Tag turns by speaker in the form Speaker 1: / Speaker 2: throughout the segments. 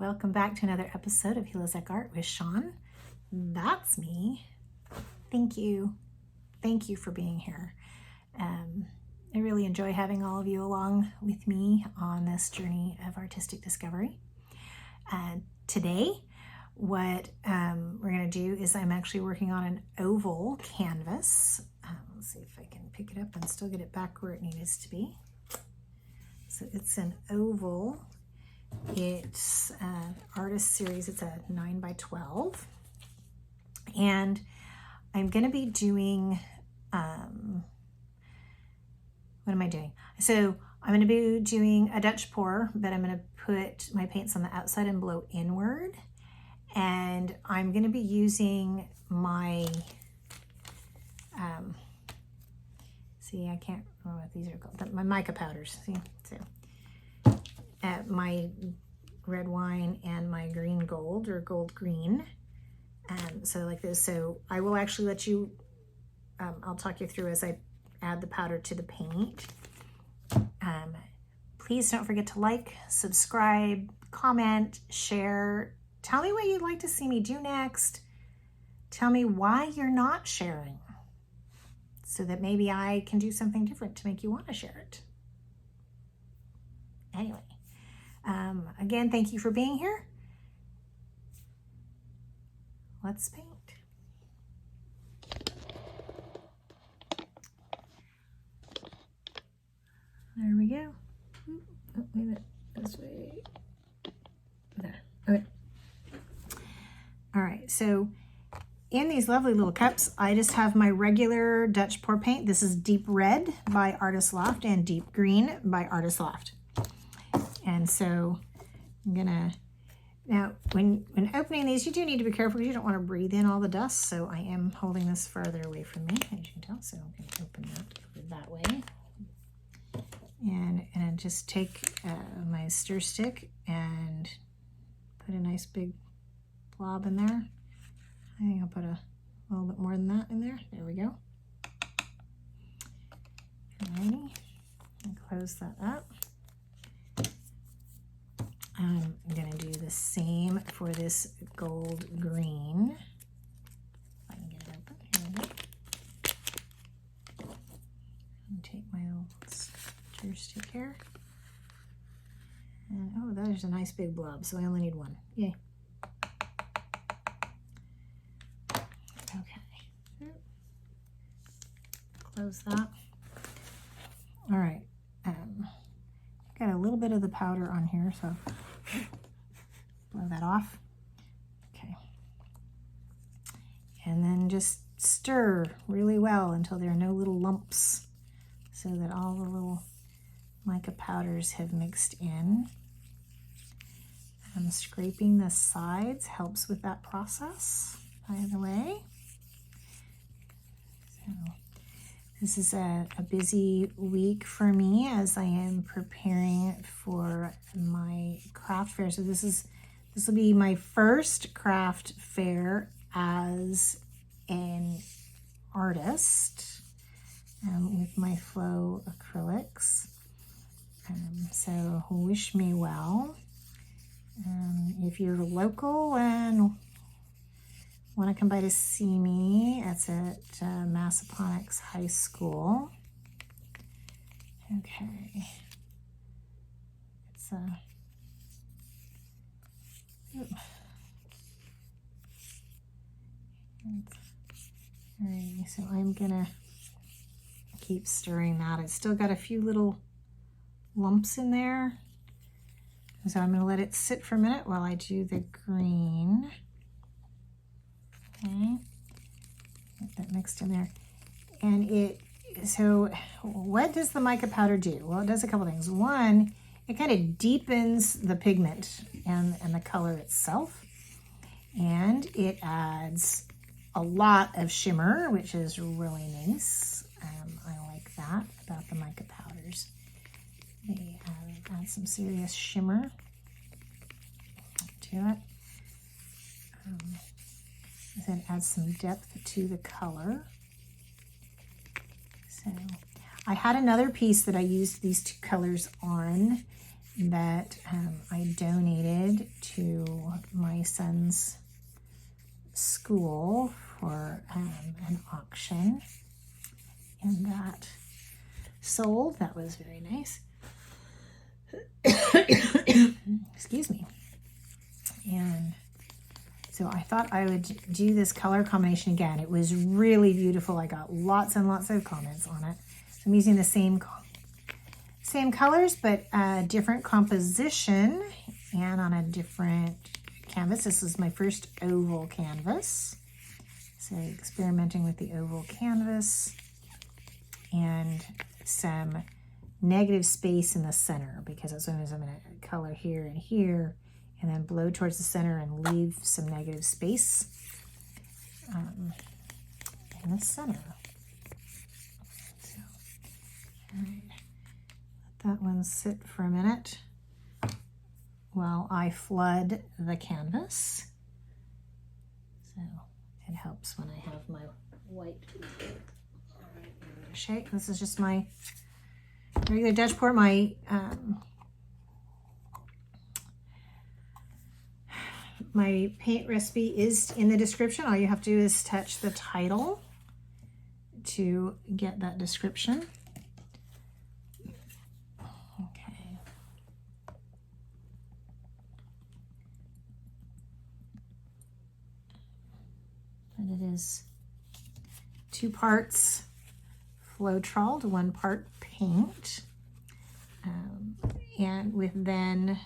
Speaker 1: Welcome back to another episode of Helo's Art with Sean. That's me. Thank you. Thank you for being here. I really enjoy having all of you along with me on this journey of artistic discovery. Today, what we're going to do is I'm actually working on an oval canvas. Let's see if I can pick it up and still get it back where it needs to be. So it's an oval. It's an artist series. It's a 9x12, and I'm going to be doing what am I doing? So I'm going to be doing a Dutch pour, but I'm going to put my paints on the outside and blow inward, and I'm going to be using my see, I can't remember what these are called, my mica powders. See, so my red wine and my green gold or gold green. So like this. So I will actually let you, I'll talk you through as I add the powder to the paint. Please don't forget to like, subscribe, comment, share. Tell me what you'd like to see me do next. Tell me why you're not sharing, so that maybe I can do something different to make you want to share it. Anyway. Again, thank you for being here. Let's paint. There we go. Oh, wait a minute. This way. There. Okay. All right. So in these lovely little cups, I just have my regular Dutch pour paint. This is Deep Red by Artist Loft and Deep Green by Artist Loft. And so I'm gonna, now when opening these, you do need to be careful because you don't want to breathe in all the dust. So I am holding this farther away from me, as you can tell. So I'm gonna open that way. And just take my stir stick and put a nice big blob in there. I think I'll put a little bit more than that in there. There we go. Alrighty, and close that up. I'm going to do the same for this gold green. If I can get it open. Here we go. And take my little stir stick here. And oh, there's a nice big blob, so I only need one. Yay. Okay. Close that. All right. Got a little bit of the powder on here, so blow that off. Okay. And then just stir really well until there are no little lumps, so that all the little mica powders have mixed in. Scraping the sides helps with that process, by the way. So this is a busy week for me as I am preparing for my craft fair. So this will be my first craft fair as an artist with my Pthallo acrylics. So wish me well. If you're local and want to come by to see me, it's at Massaponax High School. Okay. It's alright, so I'm gonna keep stirring that. It's still got a few little lumps in there, so I'm gonna let it sit for a minute while I do the green. Okay, get that mixed in there. And so what does the mica powder do? Well, it does a couple things. One, it kind of deepens the pigment and the color itself. And it adds a lot of shimmer, which is really nice. I like that about the mica powders. They add some serious shimmer to it. Then add some depth to the color. So I had another piece that I used these two colors on that I donated that was very nice. Excuse me. And so I thought I would do this color combination again. It was really beautiful. I got lots and lots of comments on it. So I'm using the same colors, but a different composition and on a different canvas. This is my first oval canvas. So experimenting with the oval canvas and some negative space in the center, because as soon as I'm going to color here and here and then blow towards the center and leave some negative space in the center. So, all right, let that one sit for a minute while I flood the canvas. So it helps when I have my white. All right, I'm going to shake. This is just my regular Dutch pour. My paint recipe is in the description. All you have to do is touch the title to get that description. Okay. And it is 2 parts Floetrol to 1 part paint, and with then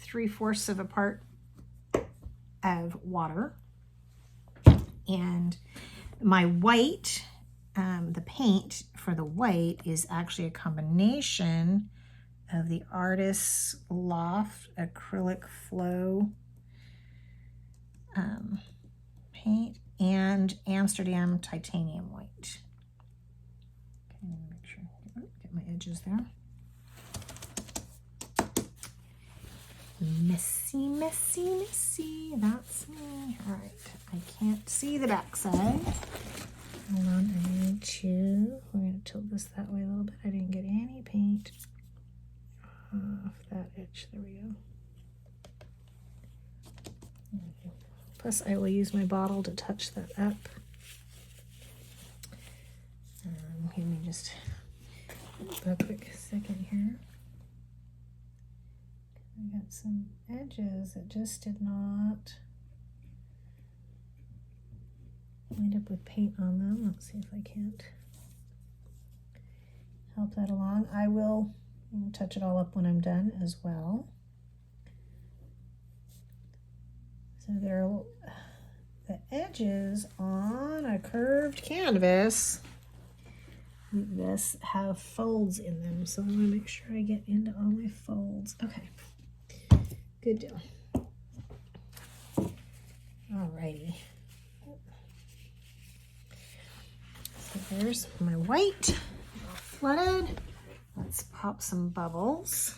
Speaker 1: 3/4 of a part of water. And my white, the paint for the white is actually a combination of the Artist Loft acrylic flow paint and Amsterdam titanium white. Okay, let me make sure, get my edges there. Messy, messy, messy. That's me. All right, I can't see the back side. Hold on, we're going to tilt this that way a little bit. I didn't get any paint off that edge. There we go. Okay. Plus, I will use my bottle to touch that up. Give me just a quick second here. I got some edges that just did not wind up with paint on them. Let's see if I can't help that along. I will touch it all up when I'm done as well. So there are the edges on a curved canvas like this have folds in them, so I want to make sure I get into all my folds. Okay. Good deal. Alrighty. So there's my white all flooded. Let's pop some bubbles.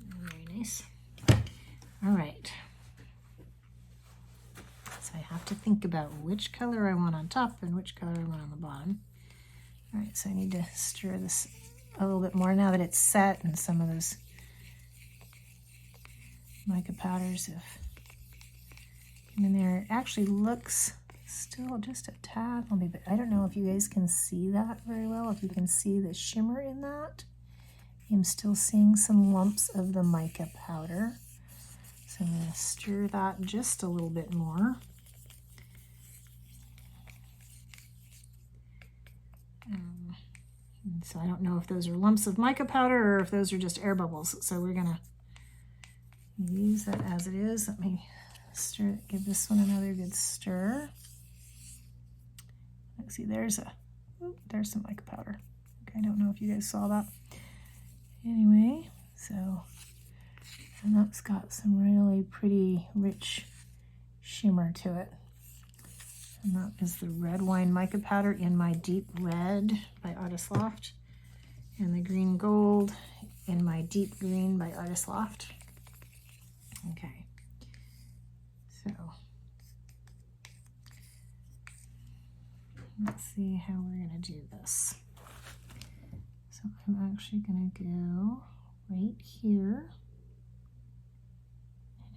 Speaker 1: Very nice. All right. I have to think about which color I want on top and which color I want on the bottom. All right, so I need to stir this a little bit more now that it's set, and some of those mica powders have come in there. It actually looks still just a tad lumpy, but I don't know if you guys can see that very well, if you can see the shimmer in that. I'm still seeing some lumps of the mica powder. So I'm going to stir that just a little bit more. So I don't know if those are lumps of mica powder or if those are just air bubbles. So we're gonna use that as it is. Let me stir, give this one another good stir. Let's see, there's some mica powder. Okay, I don't know if you guys saw that. Anyway, so, and that's got some really pretty rich shimmer to it. And that is the red wine mica powder in my deep red by Artist Loft, and the green gold in my deep green by Artist Loft. Okay, so let's see how we're going to do this. So I'm actually going to go right here.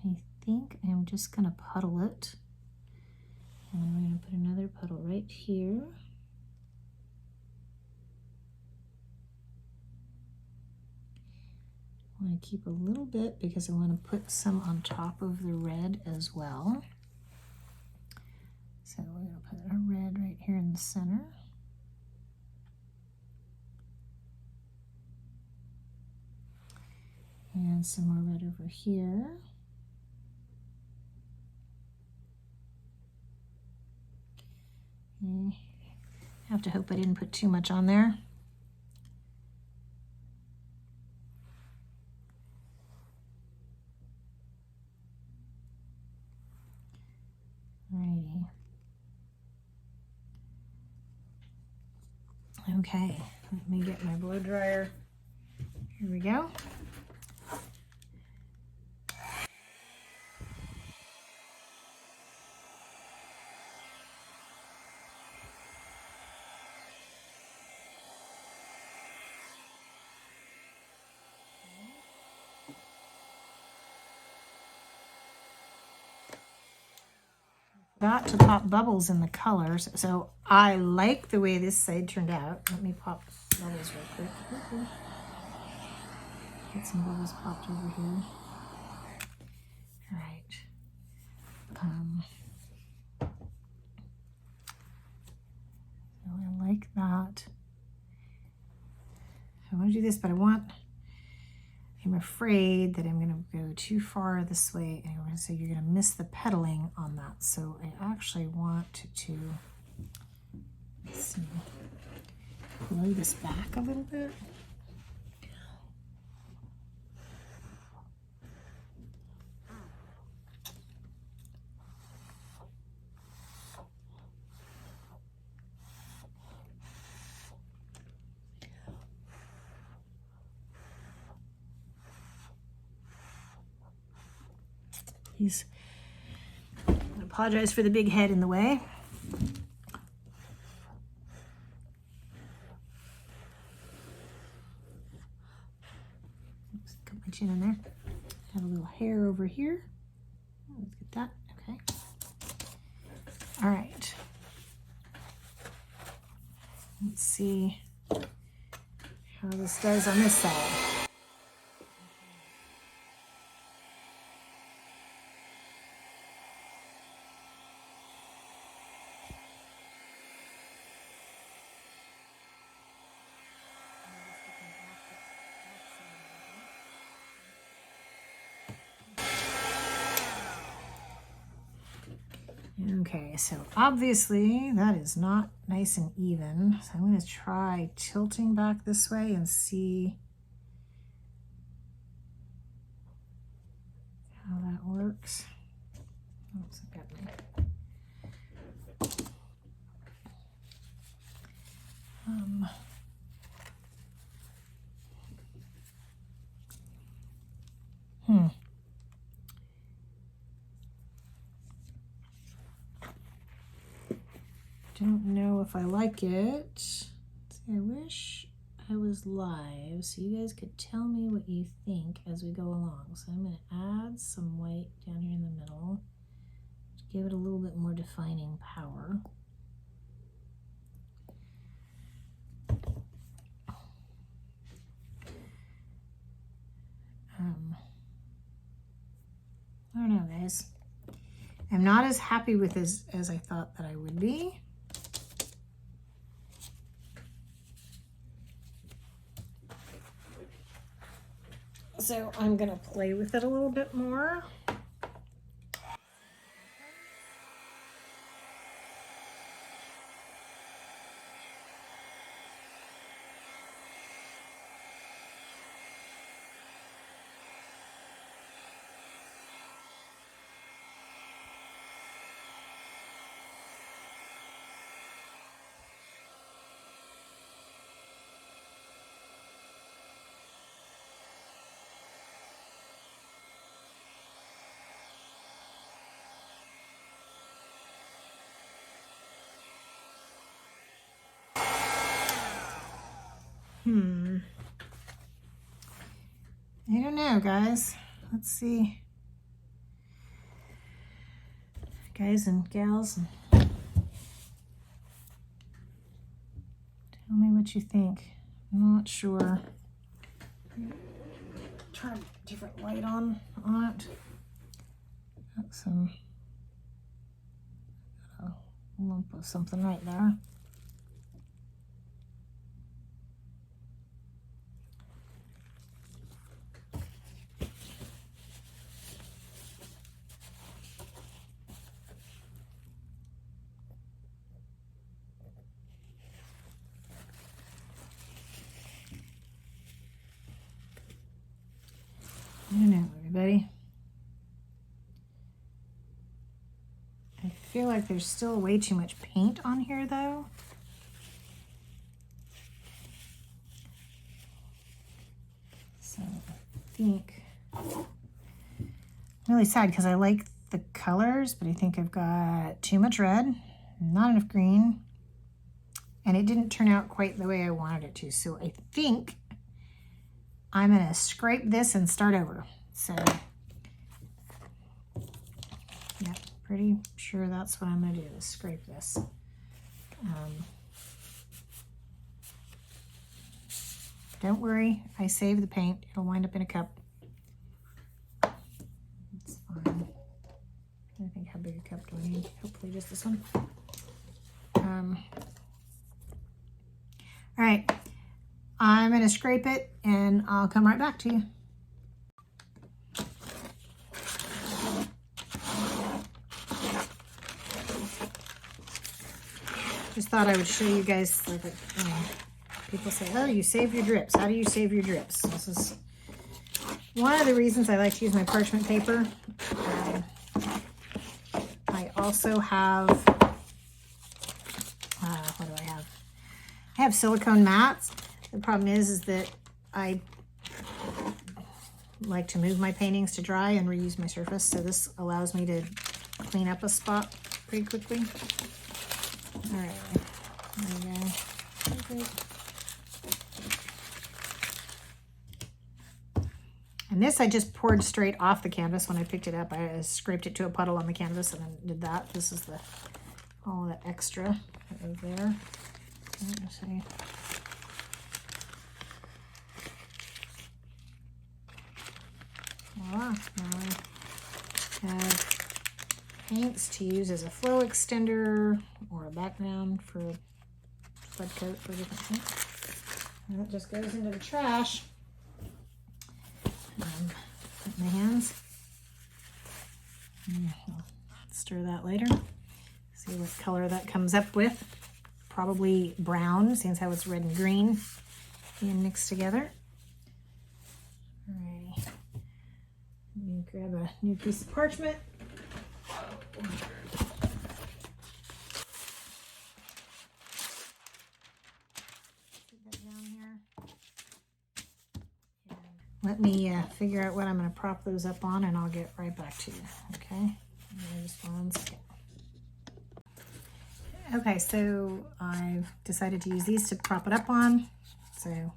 Speaker 1: And I think I'm just going to puddle it. And then we're going to put another puddle right here. I want to keep a little bit because I want to put some on top of the red as well. So we're going to put our red right here in the center. And some more red over here. Okay. I have to hope I didn't put too much on there. Alrighty. Okay, let me get my blow dryer. Here we go. Got to pop bubbles in the colors, so I like the way this side turned out. Let me pop bubbles real quick. Get some bubbles popped over here. All right. So I like that. I want to do this, but I'm afraid that I'm going to go too far this way, and so you're going to miss the pedaling on that. So I actually want to, let's see, blow this back a little bit. I apologize for the big head in the way. Oops, got my chin in there. Have a little hair over here. Let's get that. Okay. All right. Let's see how this does on this side. Okay, so obviously that is not nice and even. So I'm going to try tilting back this way and see how that works. Oops, I've got my Don't know if I like it. See, I wish I was live so you guys could tell me what you think as we go along. So I'm going to add some white down here in the middle to give it a little bit more defining power. I don't know, guys. I'm not as happy with this as I thought that I would be. So I'm going to play with it a little bit more. I don't know, guys. Let's see. Guys and gals, tell me what you think. I'm not sure. Try a different light on it. Got some lump of something right there. I don't know, everybody. I feel like there's still way too much paint on here, though. So I think I'm really sad because I like the colors, but I think I've got too much red, not enough green, and it didn't turn out quite the way I wanted it to. So I think I'm gonna scrape this and start over. So yeah, pretty sure that's what I'm gonna do, is scrape this. Don't worry, I saved the paint. It'll wind up in a cup. It's fine. I think, how big a cup do I need? Hopefully just this one. All right, I'm gonna scrape it and I'll come right back to you. Just thought I would show you guys, like, people say, oh, you save your drips. How do you save your drips? This is one of the reasons I like to use my parchment paper. I also have, what do I have? I have silicone mats. The problem is that I like to move my paintings to dry and reuse my surface. So this allows me to clean up a spot pretty quickly. All right, there we go. Perfect. And this I just poured straight off the canvas when I picked it up. I scraped it to a puddle on the canvas and then did that. This is the all the extra that was there. Let's see. Voila. Now I have paints to use as a flow extender or a background for a flood coat for different things. And that just goes into the trash. Put my hands. I'll stir that later. See what color that comes up with. Probably brown, since how it's red and green being mixed together. Alrighty. Let me grab a new piece of parchment. Let me figure out what I'm going to prop those up on, and I'll get right back to you, okay? Just 1 second. Okay, so I've decided to use these to prop it up on. So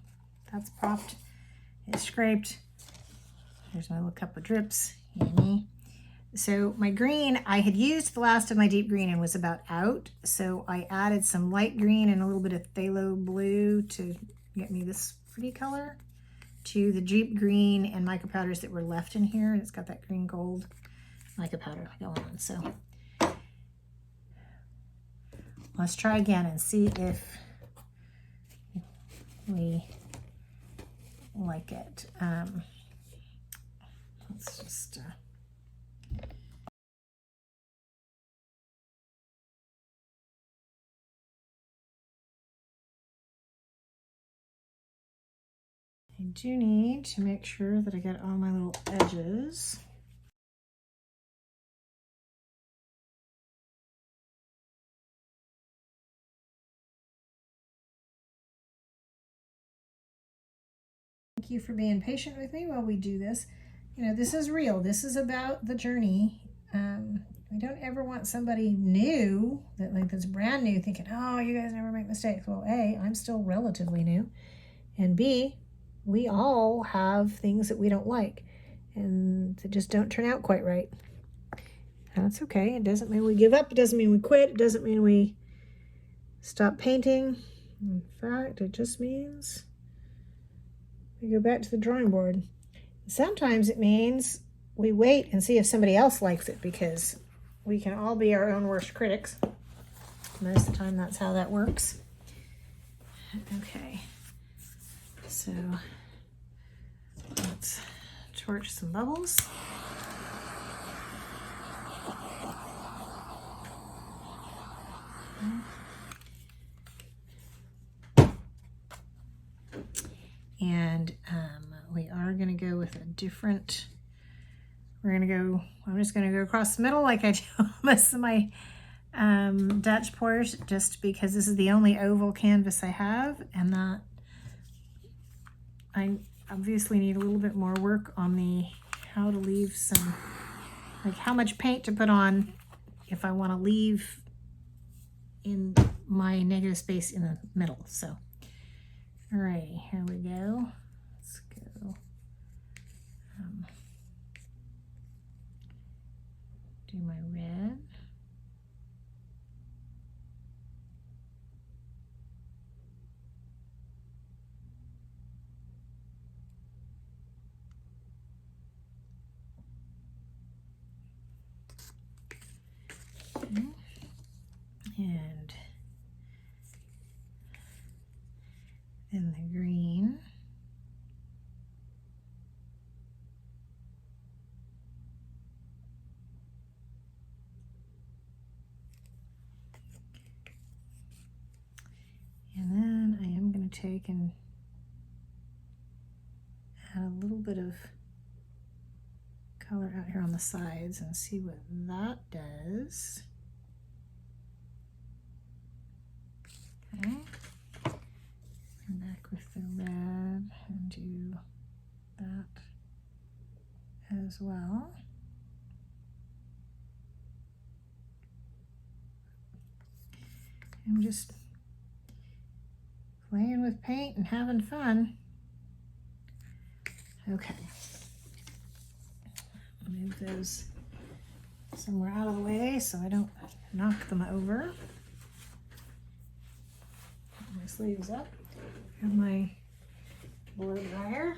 Speaker 1: that's propped. It's scraped. There's my little cup of drips. Yummy. So my green, I had used the last of my deep green and was about out. So I added some light green and a little bit of phthalo blue to get me this pretty color to the deep green and mica powders that were left in here. It's got that green gold mica powder going on. So let's try again and see if we like it. Let's just I do need to make sure that I get all my little edges. Thank you for being patient with me while we do this. You know, this is real. This is about the journey. We don't ever want somebody new, that's brand new, thinking, oh, you guys never make mistakes. Well, A, I'm still relatively new. And B, we all have things that we don't like and that just don't turn out quite right. That's okay. It doesn't mean we give up. It doesn't mean we quit. It doesn't mean we stop painting. In fact, it just means we go back to the drawing board. Sometimes it means we wait and see if somebody else likes it, because we can all be our own worst critics. Most of the time that's how that works. Okay, so let's torch some bubbles. And we are going to go with a different, I'm just going to go across the middle like I do most of my Dutch pours, just because this is the only oval canvas I have, and that I obviously need a little bit more work on the how to leave some, like how much paint to put on if I want to leave in my negative space in the middle. So alrighty, here we go. Let's go. Do my red. Okay. And then the green. And then I am going to take and add a little bit of color out here on the sides and see what that does. Okay. Come back with the red and do that as well. I'm just playing with paint and having fun. Okay. Move those somewhere out of the way so I don't knock them over. Put my sleeves up. Have my blow dryer.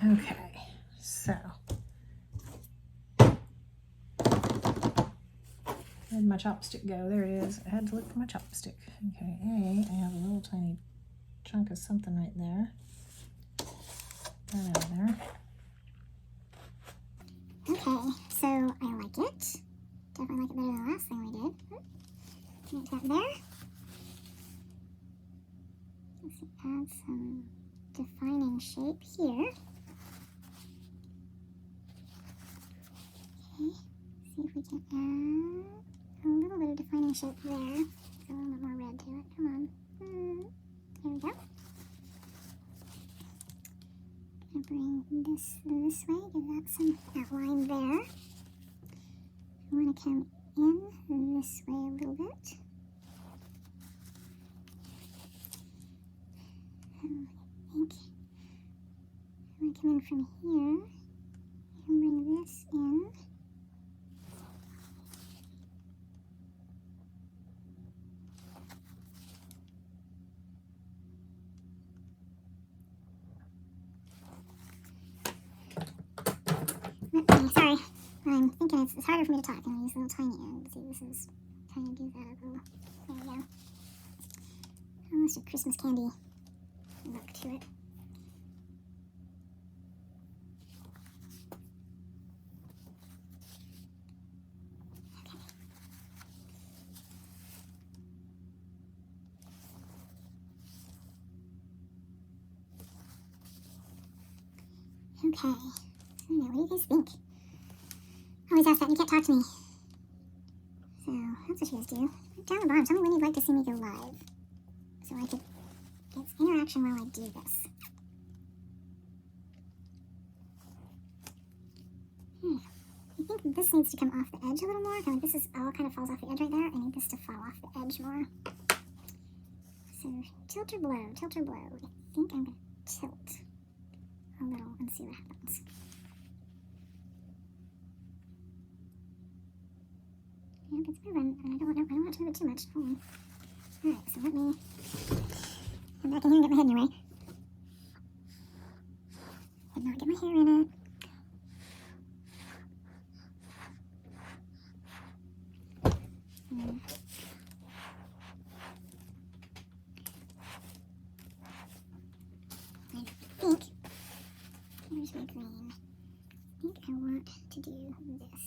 Speaker 1: Okay, so where'd my chopstick go? There it is. I had to look for my chopstick. Okay, I have a little tiny chunk of something right there. That out of there.
Speaker 2: Okay, so I like it. Definitely like it better than the last thing we did. Make that there. Let's add some defining shape here. Okay, see if we can add a little bit of defining shape there. A little bit more red to it. Come on. There we go. I'm gonna bring this way, give that some outline there. I want to come in this way a little bit. I think I want to come in from here and bring this in. Sorry, I'm thinking it's harder for me to talk and these little tiny ends. See, this is kind of give that a little, there we go. Almost a Christmas candy look to it. Okay. I don't know, what do you guys think? I always ask that and you can't talk to me. So, that's what you guys do. Down the bottom, tell me when you'd like to see me go live. So I could get interaction while I do this. I think this needs to come off the edge a little more. I feel like this is all kind of falls off the edge right there. I need this to fall off the edge more. So tilt or blow, tilt or blow. I think I'm going to tilt a little and see what happens. Yep, it's moving, and I don't want to move it too much. Hold on. Alright, so let me come back in here and get my head in the way. And not get my hair in it. I think, here's my green. I think I want to do this.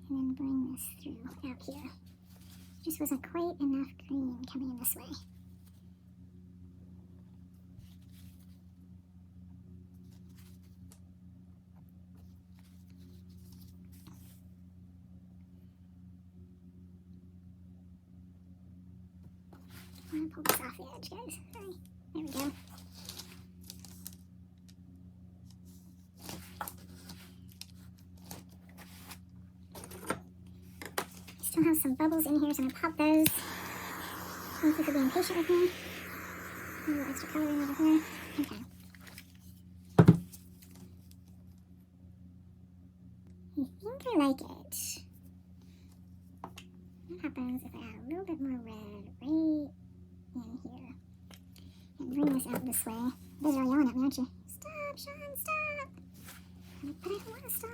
Speaker 2: And then bring this through out here. Just wasn't quite enough green coming in this way. I want to pull this off the edge, guys. Sorry. There we go. I still have some bubbles in here, so I'm going to pop those. Thank you for being patient with me. A little extra coloring over here. Okay. I think I like it. What happens if I add a little bit more red right in here? And bring this out this way. You guys are all yelling at me, aren't you? Stop, Sean, stop! But I don't want to stop.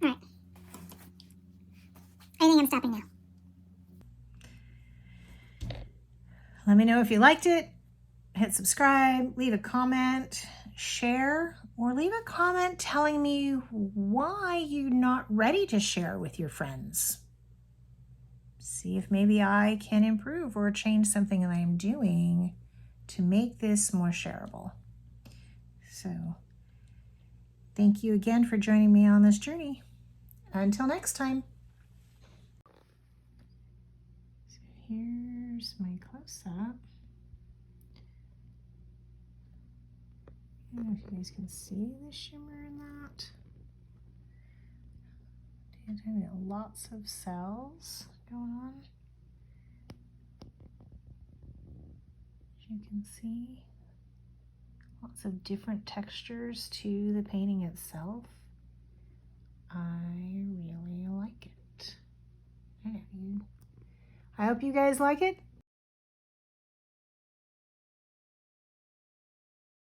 Speaker 2: Alright. I think I'm stopping now.
Speaker 1: Let me know if you liked it. Hit subscribe, leave a comment, share, or leave a comment telling me why you're not ready to share with your friends. See if maybe I can improve or change something that I'm doing to make this more shareable. So, thank you again for joining me on this journey. Until next time. So here's my close-up. I don't know if you guys can see the shimmer in that. Lots of cells going on. As you can see, lots of different textures to the painting itself. I really like it. I hope you guys like it.